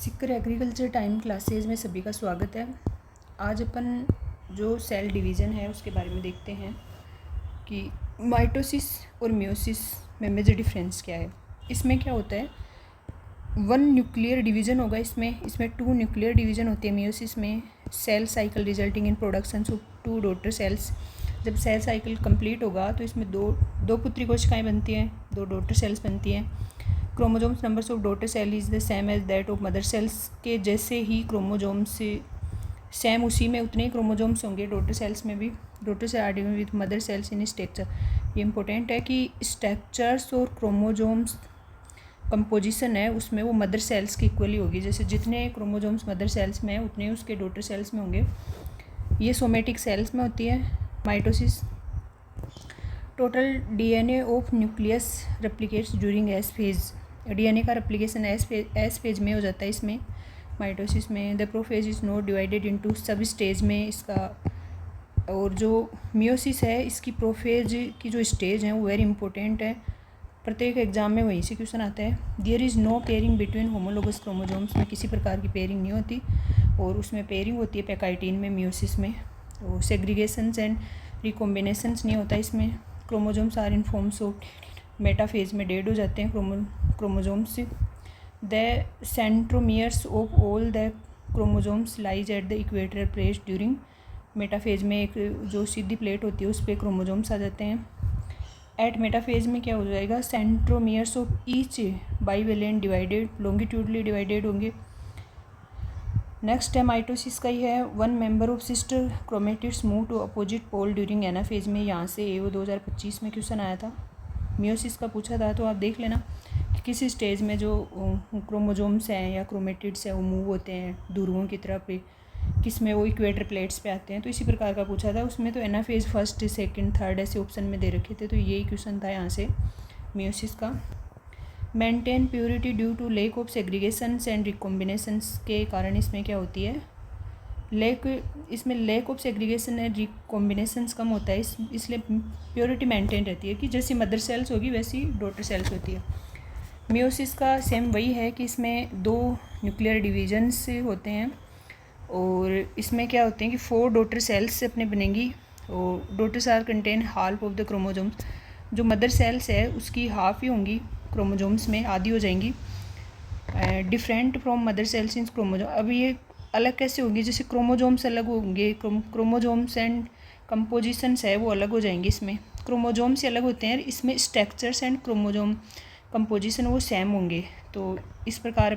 सिक्कर agriculture time classes में सभी का स्वागत है। आज अपन जो सेल डिवीज़न है उसके बारे में देखते हैं कि माइटोसिस और मियोसिस में मेजर डिफरेंस क्या है। इसमें क्या होता है, वन न्यूक्लियर डिवीज़न होगा। इसमें टू न्यूक्लियर डिवीज़न होती है। मियोसिस में cell cycle resulting in production of two daughter cells. जब सेल साइकिल कंप्लीट होगा तो इसमें दो पुत्री कोशिकाएँ बनती हैं, दो डॉटर सेल्स बनती हैं। Chromosomes numbers of daughter cell is the same as that of mother cells के जैसे ही क्रोमोजोम्स सेम उसी में उतने ही क्रोमोजोम्स होंगे डॉटर सेल्स में भी। Daughter cell are different with mother cells in structure. ये इंपॉर्टेंट है कि स्ट्रक्चर्स और क्रोमोजोम्स कंपोजिशन है उसमें वो मदर सेल्स की इक्वली होगी। जैसे जितने क्रोमोजोम्स मदर सेल्स में है उतने उसके डॉटर सेल्स में होंगे। ये सोमेटिक सेल्स में होती है। Mitosis total DNA of nucleus replicates during S phase. DNA का रेप्लिकेशन एस फेज में हो जाता है इसमें माइटोसिस में। The prophase is not divided into सब स्टेज में इसका। और जो मियोसिस है इसकी प्रोफेज की जो स्टेज है वो वेरी इंपॉर्टेंट है। प्रत्येक एग्जाम में वहीं से क्वेश्चन आता है। There is no pairing between homologous chromosomes में किसी प्रकार की पेयरिंग नहीं होती और उसमें पेयरिंग होती है पैकाइटिन में, मियोसिस में। और सेग्रीगेशंस एंड रिकॉम्बिनेशंस नहीं होता इसमें। Chromosomes are in forms of metaphase में डेड हो जाते हैं chromosomes. The centromeres of all the chromosomes lies at the equatorial plate during metaphase में। एक जो सीधी प्लेट होती है उस पर क्रोमोजोम्स आ जाते हैं। एट मेटाफेज में क्या हो जाएगा, centromeres of each bivalent divided longitudinally divided होंगे। नेक्स्ट है माइटोसिस का ही है। One member of sister chromatids move to opposite pole during anaphase में। यहाँ से वो 2025 में क्वेश्चन आया था। मियोसिस का पूछा था तो आप देख लेना कि किसी स्टेज में जो क्रोमोजोम्स हैं या क्रोमेटिड्स हैं वो मूव होते हैं ध्रुवों की तरफ पे, किस में वो इक्वेटर प्लेट्स पे आते हैं। तो इसी प्रकार का पूछा था। उसमें तो एनाफेज फर्स्ट सेकंड थर्ड ऐसे ऑप्शन में दे रखे थे, तो यही क्वेश्चन था यहाँ से मियोसिस का। Maintain purity due to lack of segregations and recombinations के कारण इसमें क्या होती है, इसमें lack of segregation and recombinations कम होता है, इसलिए प्योरिटी मेंटेन रहती है कि जैसी मदर सेल्स होगी वैसी डॉटर सेल्स होती है। मियोसिस का सेम वही है कि इसमें दो न्यूक्लियर डिवीजन्स होते हैं और इसमें क्या होते हैं कि 4 डॉटर सेल्स से अपने बनेंगी और daughters are contain half of the chromosomes. जो मदर सेल्स है उसकी हाफ ही होंगी क्रोमोजोम्स में, आधी हो जाएंगी। Different from mother cells in chromosome. अब ये अलग कैसे होंगी, जैसे क्रोमोजोम्स अलग होंगे, क्रोमोजोम्स एंड कंपोजिशंस है वो अलग हो जाएंगे। इसमें क्रोमोजोम्स से अलग होते हैं, इसमें स्ट्रक्चर्स एंड क्रोमोजोम कंपोजिशन वो सेम होंगे। तो इस प्रकार